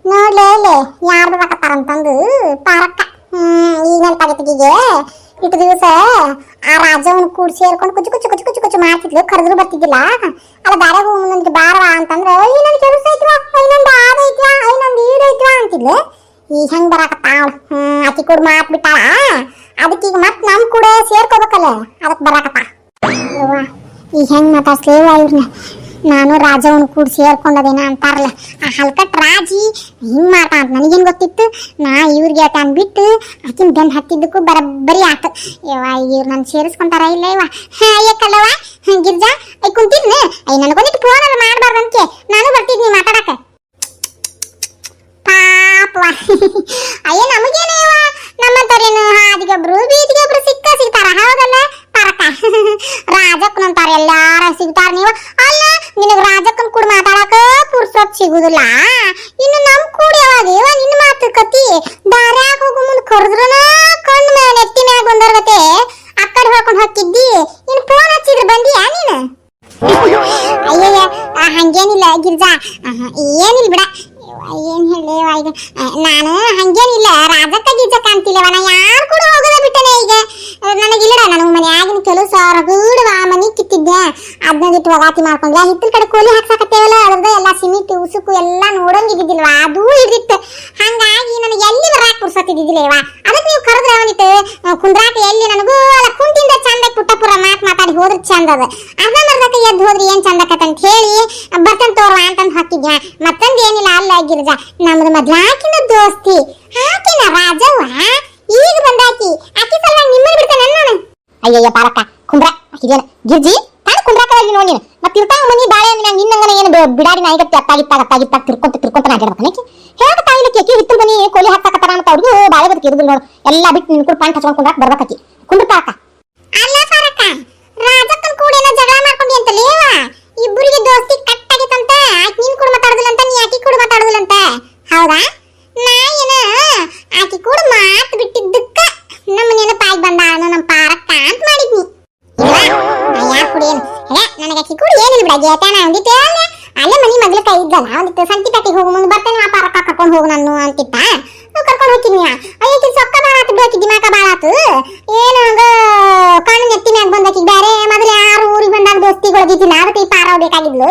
ನೋಡ್ಲೇ ಯಾರು ಬರಕತ್ತಾರಂತಂದು ಪಾರಕ್ಕ ಈಗ ನೆನಪಾಗತ್ತಿಗೆ ಇಟ್ಟು ದಿವಸ ಆ ರಾಜವನ್ನ ಕೂಡಿ ಸೇರ್ಕೊಂಡು ಕುಚ್ಚು ಕುಚ್ಚು ಕುಚ್ಚು ಕುಚ್ಚು ಕುಚ್ಚು ಮಾಡ್ತಿದ್ಲು, ಕರೆದ್ರು ಬರ್ತಿದ್ದಿಲ್ಲ. ಅಲ್ಲ ಬೇರೆ ಹೋಗಿ ಮುಂದೆ ಬಾರವಾ ಅಂತಂದ್ರೆ ಇನ್ನೊಂದು ಕೆಲಸ ಐತ್ವಾ, ಇನ್ನೊಂದು ಆದೈತ್ವಾ, ಇನ್ನೊಂದು ಈಡೈತ್ವಾ ಅಂತಿದ್ಲು. ಈಗ ಹೆಂಗ್ ಬರಾಕತ್ತಾಳ ಆಕಿ ಕೂಡ ಮಾತ್ ಬಿಟ್ಟಾಳ. ಅದಕ್ಕೀಗ ಮತ್ ನಮ್ ಕೂಡ ಸೇರ್ಕೋಬೇಕಲ್ಲ, ಅದಕ್ಕೆ ಬರಾಕತ್ತ. ಈಗ ಹೆಂಗ್ ಮಾತಾಡ್ಸ್ಲೇವ ಇವ್ರನ್ನ. ನಾನು ರಾಜವನ್ನ ಕೂಡ ಸೇರ್ಕೊಂಡದೇನ ಅಂತಾರಲ್ಲ, ಆ ಹಲ್ಕಟ್ ರಾಜಿ ಹಿಂಗ್ ಮಾತ ಅಂತ ನನಗೇನ್ ಗೊತ್ತಿತ್ತು. ನಾ ಇವ್ರಿಗೆ ಅಂದ್ಬಿಟ್ಟು ಆಕಿನ ಬೆನ್ ಹತ್ತಿದ್ದಕ್ಕೂ ಬರಬ್ಬರಿ ಆತ. ಇವ್ರು ನನ್ ಸೇರಿಸ್ಕೊಂತಾರ ಇಲ್ಲ ಇವ ಅಯ್ಯಕ್ಕಲ್ಲವ ಗಿರ್ಜಾ ಕುಂತಿದ್ನ. ನನಗೊಂದಿಟ್ಟು ಫೋನ್ ಎಲ್ಲ ಮಾಡ್ಬಾರ್ದಂತೆ, ನಾನು ಬರ್ತಿದ್ನಿ ಮಾತಾಡಕ. ಪಾಪವ ಅಯ್ಯ ನಮಗೇನ ಇವ ನಮ್ಮಂತಾರೇನು ಹಾದಿಗೊಬ್ರು ಬೀದಿಗೊಬ್ರು ಸಿಗ್ತಾರ ಹೌದಲ್ಲ ಪಾರಕ. ರಾಜಕ್ಕನ್ ಅಂತಾರ ಎಲ್ಲಾರ ಸಿಗ್ತಾರ ನೀವು. ಅಲ್ಲ ನಿನಗ್ ರಾಜಕ್ಕನ್ ಕೂಡ ಮಾತಾಡಕ ಪುರ್ಸೊತ್ ಸಿಗುದಿಲ್ಲ, ಇನ್ನು ನಮ್ ಕೂಡ ಯಾವಾಗ ನಿನ್ನ ಮಾತು ಕತಿ ದಾರ್ಯಾಗ ಹೋಗೋ ಮುಂದ್ ಕರೆದ್ರನ ಕಣ್ಣು ಮೇಲೆ ನೆತ್ತಿ ಮ್ಯಾಗ ಬಂದರ್ಗತೆ ಆ ಕಡೆ ಹೇಳ್ಕೊಂಡ್ ಹೋಗಿದ್ದಿ. ಇನ್ ಫೋನ್ ಹಚ್ಚಿದ್ರೆ ಬಂದಿಯಾ ನೀನು? ಅಯ್ಯಯ್ಯ ಹಂಗೇನಿಲ್ಲ ಗಿರ್ಜಾ, ಏನಿಲ್ಲ ಬಿಡ. ಏನ್ ಹೇಳಿ ಈಗ ನಾನು ಹಂಗೇನಿಲ್ಲ, ರಾಜಕ್ಕ ಗಿರ್ಜಕ್ಕ ಅಂತಿಲ್ಲವ. ನಾ ಯಾರು ಕೂಡ ಹೋಗೋದ ಬಿಟ್ಟನೆ ಈಗ. ನನಗಿಲ್ಲಡ ನನಗೆ ಮನ್ಯಾಗಿನ ಕೆಲಸ ರಗೂಡವ ಮನಿ ಕಿತ್ತಿದ್ದೆ, ಅದನ್ನ ಬಿಟ್ಟು ವಗಾತಿ ಮಾಡ್ಕೊಂಡ್ಲ. ಹಿತ್ತಲ ಕಡೆ ಕೋಲಿ ಹಾಕ್ಸಾಕತ್ತೇವಲ್ಲ, ಅದ್ರದ್ದು ಎಲ್ಲ ಸಿಮಿಟ್ ಉಸುಕು ಎಲ್ಲ ನೋಡಂಗಿದ್ದಿಲ್ವಾ, ಅದು ಹಿಡಿದಿತ್ತು. ಹಂಗಾಗಿ ನನಗೆ ಎಲ್ಲಿ ಬರಾಕ್ ಕುರ್ಸತ್ತಿದ್ದಿಲ್ಲವ. ಅದಕ್ಕೆ ನೀವು ಕರೆದ್ರೆ ಅವನಿಟ್ಟು ಕುಂದ್ರಾಕ ಎಲ್ಲಿ ನನಗೂ ಕುಂತಿಂದ ಚಂದ ಪುಟ್ಟಪುರ ಮಾತಾಡಿ ಹೋದ್ರೆ ಚಂದ ಅದ. ಅರ್ಧಂಬರ್ಧಕ್ಕೆ ಎದ್ದು ಹೋದ್ರೆ ಏನ್ ಚಂದಕತ್ತಂತ ಹೇಳಿ ಬರ್ತಂತ ತೋರ್ವ ಅಂತಂದು ಹಾಕಿದ್ಯ. ಮತ್ತೊಂದು ಏನಿಲ್ಲ ಅಲ್ಲ ಗಿರ್ಜಾ, ನಮ್ದು ಮೊದ್ಲಾಕಿನ ದೋಸ್ತಿ ಆಕಿನ ರಾಜವ್ವ ಈಗ ಬಂದಾಕಿ. ಆಕಿ ಸಲ ನಿಮ್ಮನ್ನ ಬಿಡ್ತಾನೆ ನಾನು. ಅಯ್ಯಯ್ಯ ಪಾರಕ್ಕ ಕುಂಬ್ರ ಹಾಕಿದೇನ ಗಿರ್ಜಿ ತಾನು ಕುಂಬ್ರಾಕವಾಗಿ ನೋಡಿ ಮತ್ತೆ ಇರ್ತಾವ ಮನಿ ಬಾಳೆ ನಿನ್ನಂಗನ ಏನು ಬಿಡಾಡಿ ನಾಯಿಗತ್ತಿ ಅತ್ತಾಗಿತ್ತಾಗ ತಿರ್ಕೊಂತ ನಾಗಿರ್ಬೇಕು. ಹೇಳಕ ತಾಯಿಲಕ್ಕೆ ಹಿತ್ತಲ ಮನಿ ಕೋಲಿ ಹಾಕ್ತಾಕತ್ತಾರ ಅಂತ ಅವ್ರಿಗೂ ಬಾಳೆ ಬದುಕಿ ಇರುದಿಲ್ಲ ನೋಡು. ಎಲ್ಲ ಬಿಟ್ಟು ನಿನ್ ಕೂಡ ಪಾಂಟ್ ಹಚ್ಕೊಂಡ್ ಕುಂದ್ರಾಕ ಬರ್ಬೇಕಾಕಿ ಕುಂದ್ರ ಪಾರಕ್ಕ. ಅಲ್ಲ ಪಾರಕ್ಕ ರಾಜಕ್ಕನ್ ಕೂಡ ಏನೋ ಜಗಳ ಮಾಡ್ಕೊಂಡಿ ಅಂತ ಲೇವ. ಇಬ್ಬರಿಗೆ ದೋಸ್ತಿ ಕಟ್ ಆಗಿತ್ತಂತ. ಆಕಿ ನೀನ್ ಕೂಡ ಮಾತಾಡುದಿಲ್ಲ ಅಂತ, ನೀ ಆಕಿ ಕೂಡ ಮಾತಾಡುದಿಲ್ಲ ಅಂತ. ಹೌದಾ? ನಾ ಏನ ಆಕಿ ಕೂಡ ಮಾತು ಬಿಟ್ಟಿದ್ದಕ್ಕ ನಮ್ಮ ನೆನಪಾಗಿ ಬಂದ ನಮ್ಮ ಪಾರಕ್ಕ ಅಂತ ಮಾಡಿದ್ನಿ. ಯಾಕೆ ಕೂಡ ಏನು ನನಗೆ ಆಕಿ ಕೂಡ ಏನಿಲ್ಲ ಬಿಡ ಗೇತಾನ ಅಂದಿತ್ತೆ. ಅಲ್ಲೇ ಮನಿ ಮಗ್ಲ ಕೈ ಇದ್ದಲ್ಲ, ಒಂದಿತ್ತು ಸಂತಿ ಪೇಟೆಗೆ ಹೋಗು ಮುಂದೆ ಬರ್ತೇನೆ ಆ ಪಾರಕ್ಕ ಕರ್ಕೊಂಡು ಹೋಗು ನಾನು ಅಂತಿತ್ತ. ಕರ್ಕೊಂಡು ಹೋಗ್ತೀನಿ. ಅಯ್ಯಕಿ ಸೊಕ್ಕ ಬಾಳಾತು ಬೇಕಿ ದಿಮಾಕ ಬಾಳಾತು. ಏನು ಕಣ್ಣು ನೆತ್ತಿ ಮ್ಯಾಗ ಬಂದಕಿ ಬೇರೆ ಮೊದಲು ಯಾರು ಊರಿಗೆ ಬಂದಾಗ ದೋಸ್ತಿಗಳಿದ್ದಿಲ್ಲ, ಅದಕ್ಕೆ ಈ ಪಾರವ್ ಬೇಕಾಗಿದ್ಲು.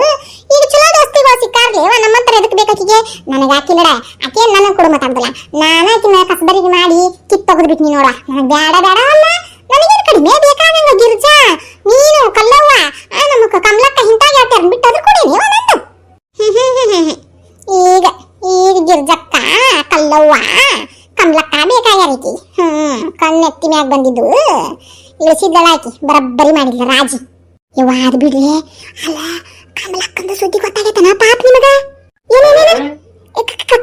ಈಗ ಚಲೋ ದೋಸ್ತಿಗಳು ಸಿಕ್ಕಾರ್ಲಿ ನಮ್ಮಂತರ ಎದಕ್ ಬೇಕಾಕಿಗೆ. ನನಗೆ ಹಾಕಿಲ್ಲಡ ಆಕೆ ನನಗೆ ಕೂಡ ಮಾತಾಡ್ದಲ್ಲ. ನಾನು ಆಕಿನ ಕಸಬರಿಗೆ ಮಾಡಿ ಕಿತ್ತೊಗದ್ ಬಿಟ್ನಿ ನೋಡ. ನನಗೆ ಬೇಡ ಬೇಡ ಅಲ್ಲ, ನನಗೇನು ಕಡಿಮೆ ಬೇಕಾಗಂಗ ಗಿರ್ಜಾ. ನೀನು ಕಲ್ಲವ್ವ ನಮ್ಮ ಕಮಲಕ್ಕ ಹಿಂತಾಗ ಹೇಳ್ತಾರ ಬಿಟ್ಟದ್ರು ಕೂಡ ನೀವು ನಂದು. ಈಗ ಈಗ ಗಿರ್ಜಕ್ಕ ಕಲ್ಲವ್ವ ಕಮಲಕ್ಕ ಬೇಕಾಗ್ಯಾರೀಕಿ. ಕಣ್ಣೆತ್ತಿ ಮ್ಯಾಗ ಬಂದಿದ್ದು ಇಳಿಸಿದ್ದಳ ಆಕಿ, ಬರಬ್ಬರಿ ಮಾಡಿದ್ಲ ರಾಜಿ. ಇವ ಅದ್ ಬಿಡ್ರಿ. ಅಲ್ಲ ಕಮಲಕ್ಕಂದು ಸುದ್ದಿ ಗೊತ್ತಾಗೈತನ ಪಾಪ ನಿಮಗ? ಏನೇನೇನ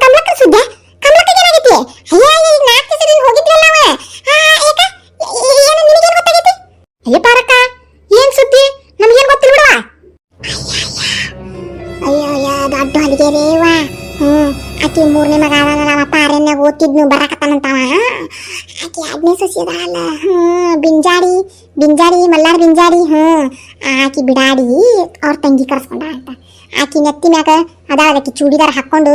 ಕಮಲಕ್ಕ ಸುದ್ದಿ? ಕಮಲಕ್ಕ ಏನಾಗೈತಿ? ಅಯ್ಯ ಈಗ 4 ದಿವಸದಿಂದ ಹೋಗಿದ್ರಲ್ಲ ಅವ. ಏನು ನಿನಗೇನು ಗೊತ್ತಾಗೈತಿ? ಅಯ್ಯ ಪಾರಕ್ಕ ಏನ್ ಸುದ್ದಿ ನಮಗೇನು ಗೊತ್ತಿಲ್ಲ ಬಿಡುವ. ಅಯ್ಯ ದೊಡ್ಡ ಹೊಲಿಗೆ ರೇವ. ಆಕಿ 3ನೇ ಮಗ ನಮ್ಮ ಪಾರನ್ಯಾಗ ಓದ್ತಿದ್ನು ಬರಾಕತ್ತಾನಂತಾವ. ಆಕಿ 2ನೇ ಸೊಸಿ ಅದಾಳ ಬಿಂಜಾಡಿ ಮಲ್ಲಾರ್ ಬಿಂಜಾಡಿ. ಆಕಿ ಬಿಡಾಡಿ ಅವ್ರ ತಂಗಿ ಕರ್ಸ್ಕೊಂಡ ಅಂತ. ಆಕಿ ನೆತ್ತಿ ಮ್ಯಾಗ ಅದಾಕಿ ಚೂಡಿದಾರ ಹಾಕೊಂಡು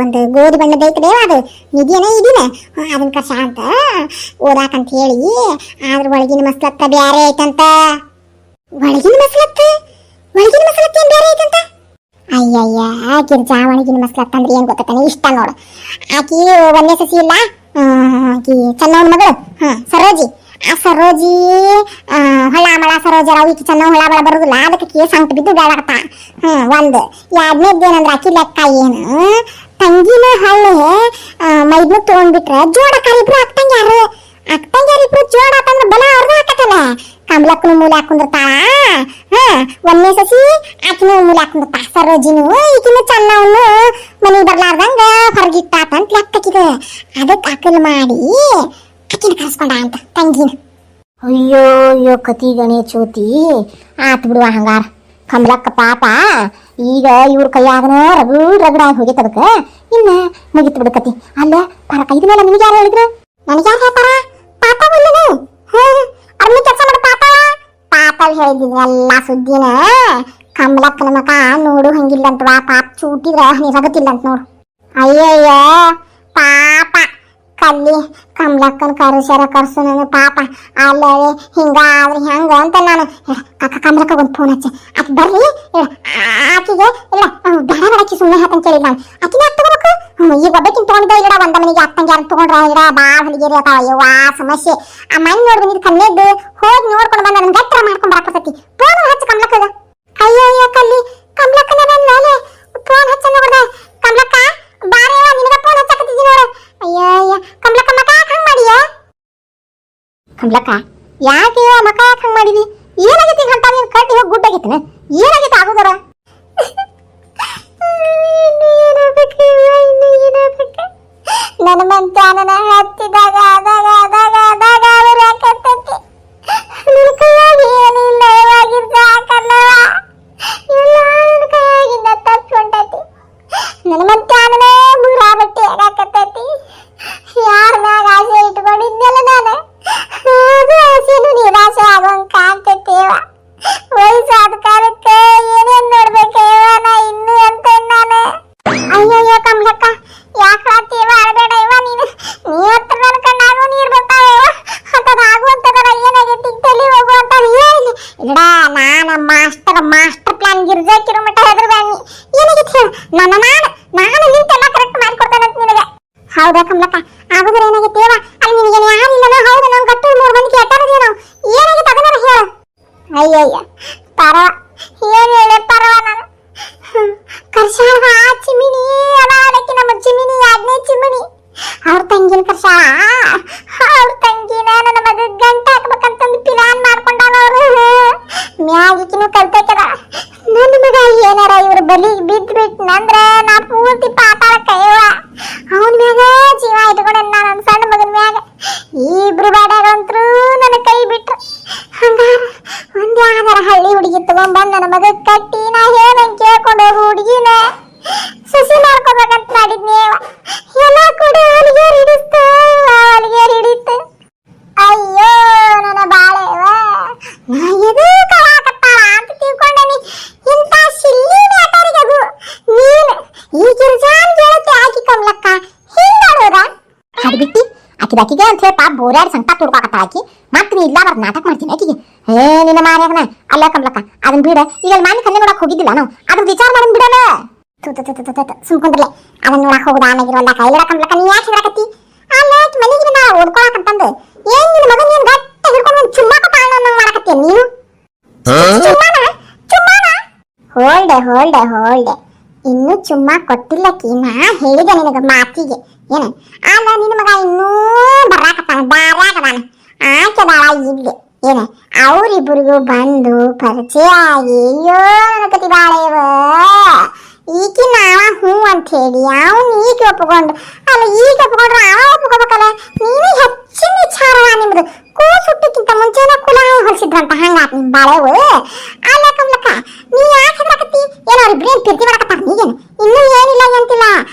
ಒಂದು ಗೋಧಿ ಬಣ್ಣದ ಐತದೇವ, ಅದು ನಿಧಿಯನ ಇದೀನ ಅದನ್ನ ಕರ್ಸ ಅಂತ ಓದಾಕಂತ ಹೇಳಿ. ಆದ್ರ ಒಳಗಿನ ಮಸ್ಲತ್ತ ಬ್ಯಾರೆ ಐತಂತ. ಒಳಗಿನ ಮಸ್ಲತ್ತ ಏನ್ ಬ್ಯಾರೆ ಐತಂತ? ಅಯ್ಯಯ್ಯ ಗಿರ್ಜಾ ಒಳಗಿನ ಮಸ್ಲತ್ತ ಅಂದ್ರೆ ಏನ್ ಗೊತ್ತಾನೆ ಇಷ್ಟ ನೋಡು. ಆಕಿ 1ನೇ ಸಸಿ ಇಲ್ಲ, ಆಕಿ ಚೆನ್ನವನ ಮಗಳು ಸರೋಜಿ. ಆ ಸರೋಜಿ ಹೊಳ್ಳಾಮಳ ಸರೋಜರಾವ್ ಈಕಿ ಚೆನ್ನ ಹೊಳ್ಳಾಮಳ ಬರುದಿಲ್ಲ, ಅದಕ್ಕೆ ಕೇಸ್ ಅಂಟು ಬಿದ್ದು ಬೇಡಾಕತ್ತ. ಒಂದು 2ನೇದ್ದೇನಂದ್ರೆ ಆಕಿ ಲೆಕ್ಕ ಏನು ತಂಗಿನ ಹಳ್ಳಿ ಮೈದ್ನ ತಗೊಂಡ್ಬಿಟ್ರೆ ಜೋಡ ಕರಿಬ್ರು ಅಕ್ಕಂಗ್ಯಾರಿಬ್ರು ಜೋಡ ಹಾಕಂದ್ರೆ ಬಲ ಅವ್ರದ್ದು ಹಾಕತ್ತಲ್ಲ. ಕಮಲಕ್ಕನು ಮೂಲೆ ಹಾಕೊಂಡಿರ್ತಾಳ. 1ನೇ ಸಸಿ ಆಕಿನ ಮೂಲೆ ಹಾಕೊಂಡಿರ್ತಾಳ. ಸರೋಜಿನು ಈಕಿನ ಚೆನ್ನವನು ಮನೆಗೆ ಬರ್ಲಾರ್ದಂಗ ಹೊರಗಿಟ್ಟಾತಂತ ಲೆಕ್ಕಕ್ಕಿದೆ. ಅದಕ್ಕೆ ಅಕಲ್ ಮಾಡಿ ಆಕಿನ ಕರ್ಸ್ಕೊಂಡ ಅಂತ ತಂಗಿನ. ಅಯ್ಯೋ ಕತಿ ಗಣೇ ಚೋತಿ ಆತ್ ಬಿಡುವ ಹಂಗಾರ. ಕಮಲಕ್ಕ ಪಾಪ ಈಗ ಇವ್ರ ಕೈಯಾಗನ ರಗಡಾಗಿ ಹೋಗೈತೆ. ಅದಕ್ಕೆ ಇನ್ನ ಮುಗಿತು ಬಿಡು ಕತಿ. ಅಲ್ಲ ಪಾರಕ ಇದನ್ನೆಲ್ಲ ನಿನಗೆ ಯಾರು ಹೇಳಿದ್ರು? ನನಗೆ ಯಾರು ಹೇಳ್ತಾರ? ಪಾಪ ಬಂದನು ಅರ್ಮಿ ಕೆಲಸ ಮಾಡ ಪಾಪ ಹೇಳಿದ್ದೀನಿ ಎಲ್ಲ ಸುದ್ದಿನ. ಕಮಲಕ್ಕನ ಮಕ ನೋಡು ಹಂಗಿಲ್ಲಂತವಾ, ಪಾಪ ಚೂಟಿದ್ರ ನಿಜಾಗತ್ತಿಲ್ಲ ಅಂತ ನೋಡು. ಅಯ್ಯಯ್ಯೋ ಪಾಪ ಕಲ್ಲಿ ಕಮಲಕ್ಕನ ಕರ್ಸು ನಾನು ಪಾಪ ಅಲ್ಲೇ ಹಿಂಗಾದ್ರೆ ಹೆಂಗ ಅಂತ ನಾನು ಕಮಲಕ್ಕ ಒಂದು ಫೋನ್ ಹಚ್ಚ ಆಕೆ ಬರ್ರಿ ಆಕಿಗೆ ಇಲ್ಲ ಬೇಡ ಬೇಡಾಕಿ ಸುಮ್ಮನೆ ಹಾಕಂತ ಕೇಳಿದ್ ನಾನು ಆಕಿನ ಯಾಕೆ ತಗೋಬೇಕು ಈಗ ಒಬ್ಬಕಿನ ತಗೊಂಡಿದ್ದ ಇಲ್ಲ ಒಂದ ಮನೆಗೆ ಅಕ್ಕಂಗೆ ಯಾರು ತಗೊಂಡ್ರ ಇಲ್ಲ ಭಾಳ ಹೊಲಿಗೇರಿ ಅದಾವ ಅಯ್ಯೋ ಸಮಸ್ಯೆ ಆ ಮನೆ ನೋಡಿ ಬಂದಿದ್ದು ಕಣ್ಣೆದ್ದು ಹೋಗಿ ನೋಡ್ಕೊಂಡು ಬಂದ ನನ್ನ ಗಟ್ರ ಮಾಡ್ಕೊಂಡು ಬರಾಕತ್ತೈತಿ ಫೋನ್ ಹಚ್ಚ ಕಮಲಕ್ಕದ ಅಯ್ಯಯ್ಯೋ ಕಲ್ಲಿ ಕಮಲಕ್ಕನ ಬಂದ್ಮೇಲೆ ಫೋನ್ ಹಚ್ಚ ನೋಡ್ದೆ ಕಮಲಕ್ಕ ಬಾರೇವ ನಿನಗ ಫೋನ್ ಹಚ್ಚಕತ್ತಿದ್ದಿ ನೋಡು ಅಯ್ಯಯ್ಯ ಕಮಲಕ್ಕ ಮಕ ಯಾಕೆ ಹಂಗೆ ಮಾಡಿಯ ಕಮಲಕ್ಕ ಯಾಕೆ ಮಕ ಯಾಕೆ ಹಂಗೆ ಮಾಡಿದಿ ಏನಾಗೈತಿ ಅಂತ ನೀನು ಕಟ್ಟಿ ಹೋಗಿ ಗುಡ್ಡಾಗೈತನ ಏನಾಗೈತೆ ಆಗೋದರ ನನ್ನ ಮಂಚಾನನ ಹತ್ತಿದಾಗ ಆದಾಗ ಆದಾಗ ಆದಾಗ ಅವರು ಯಾಕತ್ತೈತಿ ನನ್ನ ಕೈಯಾಗಿ ಏನಿಲ್ಲ ಇವಾಗಿದ್ದ ಹಾಕಲ್ಲವ ಎಲ್ಲ ನನ್ನ ಕೈಯಾಗಿಂದ ತಪ್ಪಿಕೊಂಡೈತಿ ನನ್ನ ಮಂಚಾನನೇ ಮುರಾ ಬಟ್ಟೆ ಹಾಕತ್ತೈತಿ ಯಾರ ಮ್ಯಾಗ ಆಸೆ ಇಟ್ಕೊಂಡಿದ್ದೆಲ್ಲ ನಾನು ಅದು ಆಸೆನು ನಿರಾಸೆ ಆಗೋಂಗ್ ಕಾಣ್ತೈತೇವ ವಯಸ್ಸಾದ ಕಾಲಕ್ಕೆ ಏನೇನ್ ನೋಡ್ಬೇಕೇವ ನಾ ಇನ್ನು ಅಂತ ನಾನು ಅಯ್ಯಯ್ಯೋ ಕಮಲಕ್ಕ ಯಾಕೆ ಆಡ್ತೀವ ಆಡಬೇಡ ಇವ ನೀನು ನೀವತ್ತ ನನ್ನ ಕಣ್ಣಾಗೂ ನೀರು ಬರ್ತಾವ ಅಂತದ ಆಗುವಂತದಲ್ಲ ಏನಾಗೈತಿ ತಲೆ ಹೋಗುವಂತ ಹೇಳಿ ಇಡ ನಾನು ಮಾಸ್ಟರ್ ಪ್ಲಾನ್ ಗಿರ್ಜಾಕಿರೋ ಮಟ್ಟ ಹೆದರ್ಬೇಡಿ ಏನಾಗೈತಿ ನಾನು ನಿಂತೆಲ್ಲ ಕರೆಕ್ಟ್ ಮಾಡಿಕೊಡ್ತೇನಂತ ನಿನಗೆ ಹೌದಾ ಕಮಲಕ್ಕ ಆಗುದ್ರ ಏನಾಗೈತೇವ ಅಲ್ಲಿ ನಿನಗೆ ಯಾರಿಲ್ಲನೋ ಹೌದು ನಾವು ಗಟ್ಟು 3 ಮಂದಿ ಕೇಟಾರದೇನೋ ಏನಾಗೈತೆ ಅದನ್ನ ಹೇಳು ಅಯ್ಯಯ್ಯ ಪರವ ಏನ್ ಹೇಳೆ ಪರವ ನಾನು ಕರ್ಷಾಳ ಚಿಮಿನಿ ಅದಾಳಕ್ಕೆ ನಮ್ಮ ಚಿಮಿನಿ 2ನೇ ಚಿಮಿನಿ ಅವ್ರ ತಂಗಿನ ಕರ್ಷಾಳ ಅವ್ರ ತಂಗಿನ ನನ್ನ ಮಗ ಗಂಟೆ ಹಾಕ್ಬೇಕಂತಂದು ಪ್ಲಾನ್ ಮಾಡ್ಕೊಂಡಾನ ಅವರು ಮ್ಯಾಗಿಕಿನೂ ಕಲ್ತೈತದ ನನ್ನ ಮಗ ಏನಾರ ಇವ್ರ ಬಲಿ ಬಿದ್ಬಿಟ್ನಂದ್ರ ನಾ ಪೂರ್ತಿ ಪಾತಾಳ ಕೈವ ಅವನ ಮ್ಯಾಗ ಜೀವ ಇಟ್ಕೊಂಡ ನನ್ನ ಸಣ್ಣ ಮಗನ ಮ್ಯಾಗ ಇಬ್ರು ಬಾಡ್ಯಾಗಂತ್ರು ನನ್ನ ಕೈ ಬಿಟ್ರು ಹಂಗಾರ ಒಂದ್ ಯಾವ್ದಾರ ಹಳ್ಳಿ ಹುಡುಗಿ ತಗೊಂಡ್ಬಂದ್ ನನ್ನ ಮಗ ಕಟ್ಟಿ ನಾ ಹೇಳಂಗ್ ಕೇಳ್ಕೊಂಡು ಹೋಗು ಹುಡುಗಿನ ಸಸಿ ಮಾಡ್ಕೋಬೇಕಂತ ಮಾಡಿದ್ನೇವ ಎಲ್ಲ ಕೂಡ ಅಲ್ಲಿಗೇರಿ ಹಿಡಿತು ಅಯ್ಯೋ ನನ್ನ ಬಾಳೆವ ನಾ ಎದು ಕಳಾಕತ್ತಾಳ ಅಂತ ತಿಳ್ಕೊಂಡನಿ ಇಂಥ ಸಿಲ್ಲಿ ಮ್ಯಾಟರಿಗೆ ಅದು ನೀನು ಈ ಗಿರ್ಜಾನ್ ಕೇಳತ್ತೆ ಆಕಿ ಕಮಲಕ್ಕ ಹಿಂಗಾಡೋದ ಅದು ಬಿಟ್ಟಿ ಆಕಿಗೆ ಅಂತ ಹೇಳಿ ಪಾಪ ಬೋರ್ಯಾಡಿ ಸಂಕಟ ತುಡ್ಕಾಕತ್ತಾಳ ಆಕಿ ಮತ್ತೆ ನೀ ಇಲ್ಲ ಬರ್ದು ನಾಟಕ ಮಾಡ್ತೀನಿ ಆಕಿಗೆ ನಿನ್ನ ಮಾರ್ಯಾಗನ ಅಲ್ಲ ಕಮಲಕ್ಕ ಅದನ್ನ ಬಿಡ ಈಗ ಮಾನಿ ಕನ್ನೆ ನೋಡಕ್ ಹೋಗಿದ್ದಿಲ್ಲ ನಾವು ಅದನ್ನ ವಿಚಾರ ಮಾಡನ್ ಬಿಡಲ್ಲ ಸುಮ್ಕೊಂಡ್ರಲೆ ಅದನ್ನ ನೋಡಕ್ ಹೋಗುದ ಆಮೇಗಿರೋಲ್ಲ ಕೈಲಿಡ ಕಮಲಕ್ಕ ನೀ ಯಾಕೆ ಹಿಡ್ಕತ್ತಿ ಅಲ್ಲ ಮನೆಗೆ ನಾ ಓದ್ಕೊಳಕಂತಂದು ಏನ್ ನಿನ್ನ ಮಗನ್ ನೀನ್ ಗಟ್ಟ ಹಿಡ್ಕೊಂಡು ಒಂದು ಚುಮ್ಮಾಕ ತಾಣ ಅನ್ನಂಗ್ ಮಾಡಕತ್ತೀಯ ನೀನು ಚುಮ್ಮಾನ ಹೋಲ್ಡೆ ಇನ್ನೂ ಚುಮ್ಮಾ ಕೊಟ್ಟಿಲ್ಲಕಿ ನಾ ಹೇಳಿದೆ ನಿನಗ ಮಾತಿಗೆ ಏನ ಅಲ್ಲ ನಿನ್ನ ಮಗ ಇನ್ನೂ ಬರಾಕತ್ತಾನ ದಾರ್ಯಾಗದಾನ ಆಕೆದಾಳ ಇಲ್ಲಿ ಏನ ಅವರಿಬ್ಬರಿಗೂ ಬಂದು ಪರಿಚಯ ಆಗಿ ಅಯ್ಯೋ ನನಕತಿದಾಳೇವ ಈಕಿ ನಾವ ಹೂ ಅಂತ ಹೇಳಿ ಅವನು ಈಗ ಒಪ್ಪಿಕೊಂಡು ಅಲ್ಲ ಈಗ ಒಪ್ಪಿಕೊಂಡ್ರೆ ಅವ ಒಪ್ಕೋಬೇಕಲ್ಲ ನೀನು ಹೆಚ್ಚಿನ ವಿಚಾರವ ನಿಮ್ದು ಕೂಸುಟ್ಟಕ್ಕಿಂತ ಮುಂಚೆನ ಕುಲ ಹೊಲಿಸಿದ್ರಂತ ಹಂಗಾತ್ ನಿಮ್ ಬಾಳೆವು ಅಲ್ಲ ಕಮಲಕ್ಕ ನೀ ಯಾಕೆ ಹೆದರಕತ್ತಿ ಏನೋ ಅವ್ರಿಬ್ರು ಏನ್ ಪ್ರೀತಿ ಮಾಡಕತ್ತಾರ ನೀಗೇನು ಇನ್ನೂ ಏನಿಲ್ಲ ಅಂತಿಲ್ಲ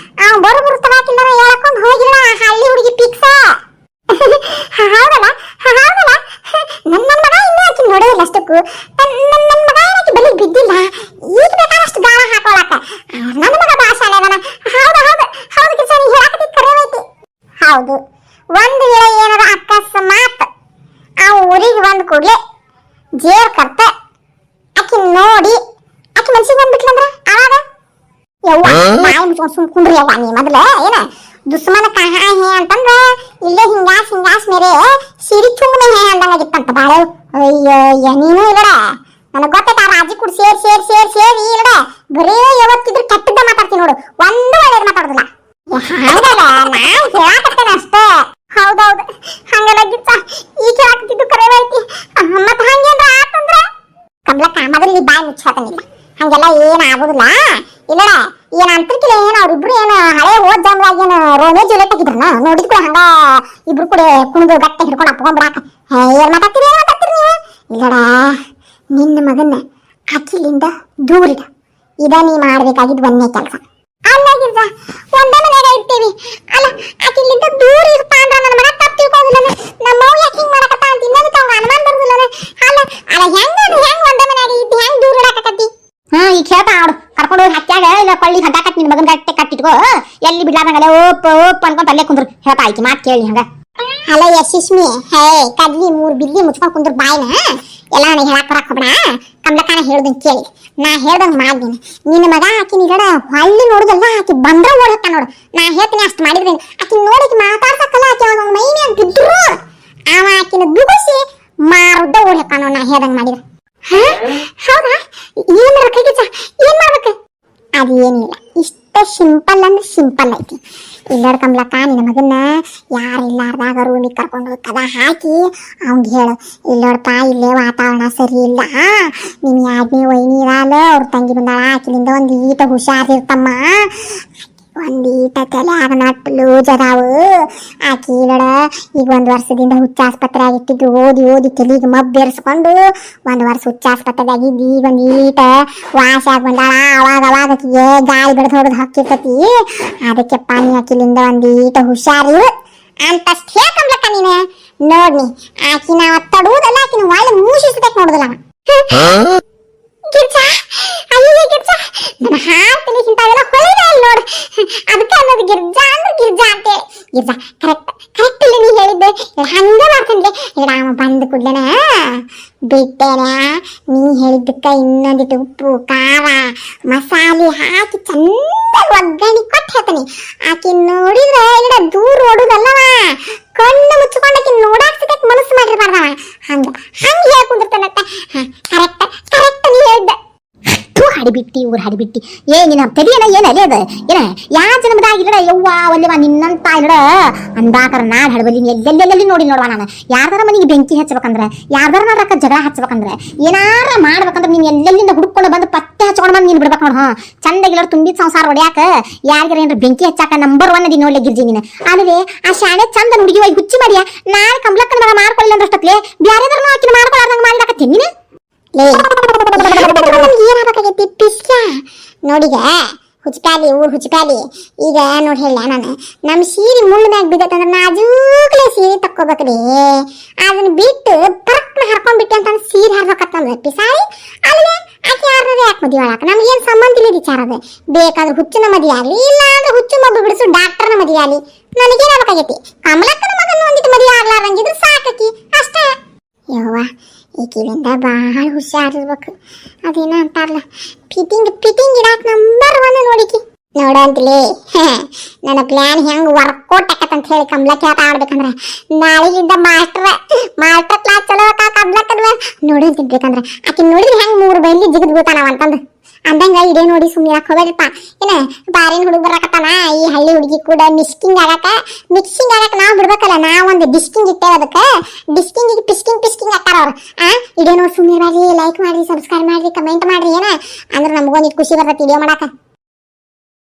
ಅವ್ ಬರು ತಗಾಕಿಲ್ದಾರ ಹೇಳ್ಕೊಂಡು ಹೋಗಿಲ್ಲ ಹಳ್ಳಿ ಹುಡುಗಿ ಪಿಕ್ಸ ಹೌದಲ್ಲ ನನ್ನ ಮಗ ಇನ್ನೂ ಆಕಿ ನೋಡೋದಿಲ್ಲ ಅಷ್ಟಕ್ಕೂ ನನ್ನ ಮಗ ಆಕಿ ಬಲಿ ಬಿದ್ದಿಲ್ಲ ಈಗ ಬೇಕಾದಷ್ಟು ಗಾಳ ಹಾಕೊಳಕ ನನ್ನ ಮಗ ಭಾಷಾಲೆ ಅದನ ಹೌದು ಕಿರ್ಸ ನೀ ಹೇಳಕತ್ತಿ ಕರೆಯೈತಿ ಹೌದು ಒಂದು ವೇಳೆ ಏನಾರ ಅಕಸ್ಮಾತ್ ಆ ಊರಿಗೆ ಬಂದ ಕೂಡಲೇ ಜೇರ್ ಕರ್ತ ಆಕಿ ನೋಡಿ ಆಕಿ ಮನ್ಸಿಗೆ ಬಂದ್ಬಿಟ್ಲಂದ್ರ ಆವಾಗ ಯವ್ವ ನಾಯಿ ಮುಚ್ಕೊಂಡು ಸುಮ್ಕೊಂಡ್ರಿ ಯವ್ವ ನೀ ಮೊದಲ ಏನ ದುಶ್ಮನ ಕಹಾ ಹೇ ಅಂತಂದ್ರ ಇಲ್ಲೇ ಹಿಂಗಾಸ್ ಮೇರೆ ಸಿರಿ ಚುಮ್ಮನೆ ಹೇ ಅಂದಂಗಾಗಿತ್ತಂತ ಬಾಳೆ ಅಯ್ಯಯ್ಯ ನೀನು ಇಲ್ಲಡ ನನಗೆ ಗೊತ್ತೈತ ಆ ರಾಜಿ ಕೂಡ ಸೇರಿ ಇಲ್ಲಡ ಬರೇ ಯಾವತ್ತಿದ್ರು ಕೆಟ್ಟದ್ದ ಮಾತಾಡ್ತೀನಿ ನೋಡು ಒಂದು ಒಳ್ಳೇದು ಮಾತಾಡೋದಿಲ್ಲ ಹಂಗಲ್ಲ ನಾನ್ ಹೇಳಾಕತ್ತೇನೆ ಅಷ್ಟೇ ಹೌದೌದು ಹಂಗಲಾಗಿತ್ತ ಈ ಕೇಳಾಕತ್ತಿದ್ದು ಕರೆವೈತಿ ಮತ್ತ ಹಂಗೇನ್ರ ಆತಂದ್ರ ಕಮಲಕ್ಕ ಮೊದಲು ಬಾಯಿ ಮುಚ್ಚಾತನಿಲ್ಲ ಹಂಗೆಲ್ಲ ಏನ್ ಆಗುದಿಲ್ಲ ಇಲ್ಲಡ ಏನ್ ಅಂತರ್ಕಿಲ್ಲ ಏನ್ ಅವ್ರಿಬ್ರು ಏನ ಹಳೆ ಓದ್ ಜಮ್ದಾಗ ಏನ ರೋಮೇ ಜೂಲಿಯಟ್ ಆಗಿದ್ರನ ನೋಡಿದ್ಕೂಡ ಹಂಗ ಇಬ್ರು ಕೂಡ ಕುಣಿದು ಗಟ್ಟ ಹಿಡ್ಕೊಂಡು ಅಪ್ಕೊಂಡ್ಬಿಡಾಕ ಏನ್ ಮಾತಾಡ್ತೀರಿ ನೀವು ಇಲ್ಲಡ ನಿನ್ನ ಮಗನ್ನ ಅಕ್ಕಿಲಿಂದ ದೂರಿಡ ಇದ ನೀ ಮಾಡ್ಬೇಕಾಗಿದ್ ಒಂದೇ ಕೆಲಸ ಅಲ್ಲಾಗಿದ್ದ ಒಂದೇ ಮನೆಯಾಗ ಇರ್ತೀವಿ ಅಲ್ಲ ಆಕಿಲಿಂದ ದೂರ ಇರ್ತಾ ಅಂದ್ರ ನನ್ನ ಮಗ ತಪ್ಪು ತಿಳ್ಕೋದಿಲ್ಲ ನಮ್ಮ ಮೌ ಯಾಕೆ ಹಿಂಗ್ ಮಾಡಕತ್ತ ಅಂತ ಇನ್ನೊಂದು ಅವಂಗ ಅನುಮಾನ ಬರುದಿಲ್ಲ ಅಲ್ಲ ಹೆಂಗ್ ಒಂದೇ ಮನೆಯಾಗ ಇದ್ದು ಹೆಂಗ್ ದೂರ ಇಡಾಕತ್ತಿ ಈಗ ಹೇಳ್ತಾ ಆಡು ಕರ್ಕೊಂಡು ಹೋಗಿ ಹತ್ಯಾಗ ಇಲ್ಲ ಕೊಳ್ಳಿ ಹಡ್ಡಾಕತ್ ನಿನ್ನ ಮಗನ ಗಟ್ಟೆ ಕಟ್ಟಿಟ್ಕೋ ಎಲ್ಲಿ ಬಿಡ ಬಿಡ್ಲಾರಂಗಲ್ಲ ಓಪ್ ಓಪ್ ಅನ್ಕೊಂತ ಅಲ್ಲೇ ಕುಂದ್ರು ಹೇಳ್ತಾ ಆಯ್ತು ಮಾತು ಕೇಳಿ ಹಂಗ. ಅಲ್ಲ ಯಶಸ್ಮಿ, ಹೇ ಕದ್ವಿ 3 ಬಿದ್ದಿ ಮುಚ್ಕೊಂಡ್ ಕುಂದ್ರ ಬಾಯ್ನ ಎಲ್ಲ ನನಗೆ ಹೇಳಕ್ ಬರಕ್ ಹೋಗ್ಬೇಡ. ಕಮಲಕ್ಕನ ಹೇಳ್ದಂಗ್ ಕೇಳಿ, ನಾ ಹೇಳ್ದಂಗ್ ಮಾಡ್ದೀನಿ. ನಿನ್ನ ಮಗ ಆಕಿನ ಗಡ ಹೊಳ್ಳಿ ನೋಡುದಲ್ಲ, ಆಕಿ ಬಂದ್ರ ಓಡಕ್ಕ ನೋಡು. ನಾ ಹೇಳ್ತೀನಿ ಅಷ್ಟ್ ಮಾಡಿದ್ರೆ ಆಕಿ ನೋಡಿಕ್ ಮಾತಾಡ್ಸಕ್ಕಲ್ಲ, ಆಕಿ ಅವ್ನ ಮೈ ಮೇಲೆ ಬಿದ್ರು ಅವ ಆಕಿನ ದುಗುಸಿ ಮಾರುದ್ದ ಓಡಕ್ಕ ನೋಡು. ನಾ ಹೇಳ್ದಂಗ್ ಮಾಡಿದ್ರೆ ಹೌದಾ? ಏನ್ ಮಾಡ್ಬೇಕ? ಏನ್ ಮಾಡ್ಬೇಕು? ಅದೇನಿಲ್ಲ, ಇಷ್ಟ ಸಿಂಪಲ್ ಅಂದ್ರೆ ಸಿಂಪಲ್ ಐತಿ. ಇಲ್ಲರ ಕಮಲಕ್ಕ, ನಿನ್ನ ಮಗನ್ನ ಯಾರಿಲ್ಲಾರ್ದಾಗ ರೂಮಿಗೆ ಕರ್ಕೊಂಡು ಕದ ಹಾಕಿ ಅವ್ನಿಗೆ ಹೇಳು, ಇಲ್ಲೋಡಪ್ಪ ಇಲ್ಲೇ ವಾತಾವರಣ ಸರಿ ಇಲ್ಲ, ನಿಮ್ ಯಾಜ್ಞೆ ವೈನಿ ಇರಲ್ಲ, ಅವ್ರ ತಂಗಿ ಬಂದಾಳ, ಆಕಿನಿಂದ ಒಂದು ಈಟ ಹುಷಾರಿರ್ತಮ್ಮ, ಒಂದೀಟ ತಲೆಯಾಗ ನಟ್ಟು ಲೂಜ್ ಅದಾವು, ಆಕಿ ನೋಡ ಈಗ 1 ವರ್ಷದಿಂದ ಹುಚ್ಚಾಸ್ಪತ್ರೆ ಆಗಿಟ್ಟಿದ್ದು ಓದಿ ಓದಿ ತಲೆಗೆ ಮಬ್ಬೇರಿಸ್ಕೊಂಡು 1 ವರ್ಷ ಹುಚ್ಚಾಸ್ಪತ್ರೆಯಾಗಿದ್ದು ಈಗ ಒಂದು ಈಟ ವಾಸಿ ಆಗಿ ಬಂದಾಳ. ಅವಾಗ ಆಕಿಗೆ ಗಾಳಿ ಬಿಡದು ಹೊಡೆದು ಹಾಕಿರ್ತತಿ. ಅದಕ್ಕೆ ಪಾನಿ ಆಕಿಲಿಂದ ಒಂದು ಈಟ ಹುಷಾರಿ ಅಂತಷ್ಟು ಹೇಳ್ಕಂಬ್ಲಕ್ಕ ನೀನು. ನೋಡ್ನಿ ಆಕಿ ನಾವು ತಡುವುದಲ್ಲ, ಆಕಿನ ಒಳ್ಳೆ ಮೂಸಿಸಬೇಕು ನೋಡುದಿಲ್ಲ. ಗಿರ್ಜಾ, ಅಯ್ಯೋ ಗಿರ್ಜಾ, ನನ್ನ ಹಾರ್ತಿನಿ ಇಂಥವೆಲ್ಲ ಹೊಳಿದ ಇಲ್ಲ ನೋಡು. ಅದಕ್ಕೆ ಅನ್ನೋದು ಗಿರ್ಜಾ ಅಂದ್ರೆ ಗಿರ್ಜಾ ಅಂತೇಳಿ. ಗಿರ್ಜಾ ಕರೆಕ್ಟ್ ಇಲ್ಲ ನೀ ಹೇಳಿದ್ದೆ, ಹಂಗ ಮಾಡ್ತೇನೆ. ಅವ ಬಂದ ಕೂಡ್ಲೇನ ಬಿಟ್ಟೇನೆ, ನೀ ಹೇಳಿದ್ದಕ್ಕ ಇನ್ನೊಂದಿಟ್ಟು ಉಪ್ಪು ಖಾರ ಮಸಾಲೆ ಹಾಕಿ ಚಂದ ಒಗ್ಗರಣೆ ಕೊಟ್ಟು ಹೇಳ್ತಾನೆ. ಆಕಿ ನೋಡಿದ್ರೆ ಇಲ್ಲ ದೂರ ಓಡುದಲ್ಲವ, ಕಣ್ಣು ಮುಚ್ಚಿಕೊಂಡು ಆಕಿ ನೋಡಾಕ್ಸಕ್ಕೆ ಮನಸ್ಸು ಮಾಡಿರ್ಬಾರ್ದವ. ಹಂಗ ಹೇಳ್ಕೊಂಡಿರ್ತಾನತ್ತ. ಕರೆಕ್ಟ್ ನೀ ಹೇಳ್ದ. ಹಡಿಬಿಟ್ಟಿ ಊರ್ ಹಡಿಬಿಟ್ಟಿ ಏನಿನ ತೆರಿಯನ ಏನ ಅಲೆ ಅದ ಏನ ಯಾ ಜನ್ಮದಾಗ ಇಲ್ಲಡ ಯವ್ವ ಒಲ್ಲೆವ ನಿನ್ನಂತ ಇಲ್ಲಡ ಅಂದಾಕರ ನಾಡ್ ಹಡಬಲ್ಲಿ ಎಲ್ಲೆಲ್ಲೆಲ್ಲಿ ನೋಡಿ ನೋಡುವ. ನಾನು ಯಾರ್ದಾರ ಮನೆಗೆ ಬೆಂಕಿ ಹಚ್ಬೇಕಂದ್ರ, ಯಾರ್ದಾರ ನಾಡ್ರಕ್ಕ ಜಗಳ ಹಚ್ಬೇಕಂದ್ರ, ಏನಾರ ಮಾಡ್ಬೇಕಂದ್ರ ನೀನ್ ಎಲ್ಲೆಲ್ಲಿಂದ ಹುಡುಕೊಂಡು ಬಂದು ಪತ್ತೆ ಹಚ್ಕೊಂಡು ಬಂದು ನೀನ್ ಬಿಡ್ಬೇಕು ನೋಡು. ಚಂದಾಗಿಲ್ಲ ತುಂಬಿದ ಸಂಸಾರ ಹೊಡ್ಯಾಕ ಯಾರಿಗಾರ ಏನಾರ ಬೆಂಕಿ ಹಚ್ಚಾಕ ನಂಬರ್ 1 ಅದಿ ನೋಡ್ಲೆ ಗಿರ್ಜಿ ನೀನು. ಆಮೇಲೆ ಆ ಶಾಣೆ ಚಂದ ಹುಡುಗಿ ಹೋಗಿ ಹುಚ್ಚಿ ಮಾಡಿಯ ನಾಳೆ ಕಮಲಕ್ಕನ ಮಗ ಮಾಡ್ಕೊಳ್ಳಿಲ್ಲ ಅಂದ್ರಷ್ಟತ್ಲೆ ಬ್ಯಾರೆದಾರನು ಆಕಿನ ಮಾಡ್ಕೊಳ್ಳಾರ್ದಂಗ ಮಾಡಿದಾಕತ್ತೀನಿ ನೀನು. ಏನಾಗಬೇಕಾಗೈತಿ ಪಿಸ್ಲ ನೋಡಿಗ ಹುಚ್ಚಾಲಿ ಊರ್ ಹುಚ್ಚಾಲಿ. ಈಗ ನೋಡಿ ಹೇಳ ನಾನು, ನಮ್ ಸೀರೆ ಮುಳ್ಳು ಮ್ಯಾಗ ಬಿದ್ದತ್ತಂದ್ರ ನಾಜೂಕ್ಲೆ ಸೀರೆ ತಕ್ಕೋಬೇಕ್ರಿ. ಅದನ್ನ ಬಿಟ್ಟು ಪರಕ್ನ ಹರ್ಕೊಂಡ್ಬಿಟ್ಟೆ ಅಂತ ಸೀರೆ ಹರ್ಬೇಕತ್ತಂದ್ರೆ ಪಿಸಾರಿ ಅಲ್ಲೇ ಆಕೆ ಯಾರದೇ ಯಾಕೆ ಮದುವೆ ಆಳಕ ನಮ್ಗೇನ್ ಸಂಬಂಧ ಇಲ್ಲ ವಿಚಾರ. ಅದ ಬೇಕಾದ್ರೆ ಹುಚ್ಚಿನ ಮದುವೆ ಆಗ್ಲಿ, ಇಲ್ಲ ಅಂದ್ರೆ ಹುಚ್ಚು ಮಬ್ಬು ಬಿಡಿಸು ಡಾಕ್ಟರ್ನ ಮದುವೆ ಆಗ್ಲಿ, ನನಗೇನಾಗಬೇಕಾಗೈತಿ ಕಮಲಕ್ಕನ ಮಗನ ಒಂದಿಟ್ಟು ಮದುವೆ ಆಗ್ಲಾರಂಗಿದ್ರೆ ಸಾಕಿ ಅಷ್ಟೇ. ಯವ್ವ ಈಕಿಲಿಂದ ಭಾಳ ಹುಷಾರಿರ್ಬೇಕು. ಅದೇನ ಅಂತಾರಲ್ಲ ಫಿಟ್ಟಿಂಗ್ ಇಡಾಕ ನಂಬರ್ 1 ನೋಡಿಕಿ ನೋಡಂತಲೇ. ನನ್ನ ಪ್ಲಾನ್ ಹೆಂಗ್ ವರ್ಕೌಟ್ ಆಕತ್ತಂತ ಹೇಳಿ ಕಮಲಕ್ಕೆ ಆಟ ಆಡ್ಬೇಕಂದ್ರ ನಾಳೆಗಿಂದ ಮಾಸ್ಟರ್ ಕ್ಲಾಸ್ ಚಲೋ ಕಮಲಕ್ಕನ ನೋಡಂತಿರ್ಬೇಕಂದ್ರ ಆಕಿ ನೋಡಿದ್ರೆ ಹೆಂಗ್ 3 ಬೈಲಿ ಜಿಗದ್ ಬೀಳ್ತಾನವ ಅಂತಂದು ಅಂದಂಗ ಇದೇ ನೋಡಿ ಸುಮ್ಮನೆ ಯಾಕೆ ಹೋಗ್ಬೇಡಪ್ಪ. ಏನ ಬಾರಿನ ಹುಡುಗ ಬರಾಕತ್ತಾನ, ಈ ಹಳ್ಳಿ ಹುಡುಗಿ ಕೂಡ ಮಿಕ್ಸಿಂಗ್ ಆಗಕ ನಾವು ಬಿಡ್ಬೇಕಲ್ಲ. ನಾವೊಂದು ಡಿಸ್ಕಿಂಗ್ ಇಟ್ಟೇವ, ಅದಕ್ಕೆ ಡಿಸ್ಕಿಂಗ್ ಪಿಸ್ಕಿಂಗ್ ಹಾಕ್ತಾರ ಅವ್ರು. ಇದೇ ನೋಡಿ ಸುಮ್ಮನೆ ಬರ್ರಿ, ಲೈಕ್ ಮಾಡ್ರಿ, ಸಬ್ಸ್ಕ್ರೈಬ್ ಮಾಡ್ರಿ, ಕಮೆಂಟ್ ಮಾಡ್ರಿ, ಏನ ಅಂದ್ರೆ ನಮಗೊಂದಿಟ್ಟು ಖುಷಿ ಬರ್ತೈತಿ ವಿಡಿಯೋ ಮಾಡಾಕ.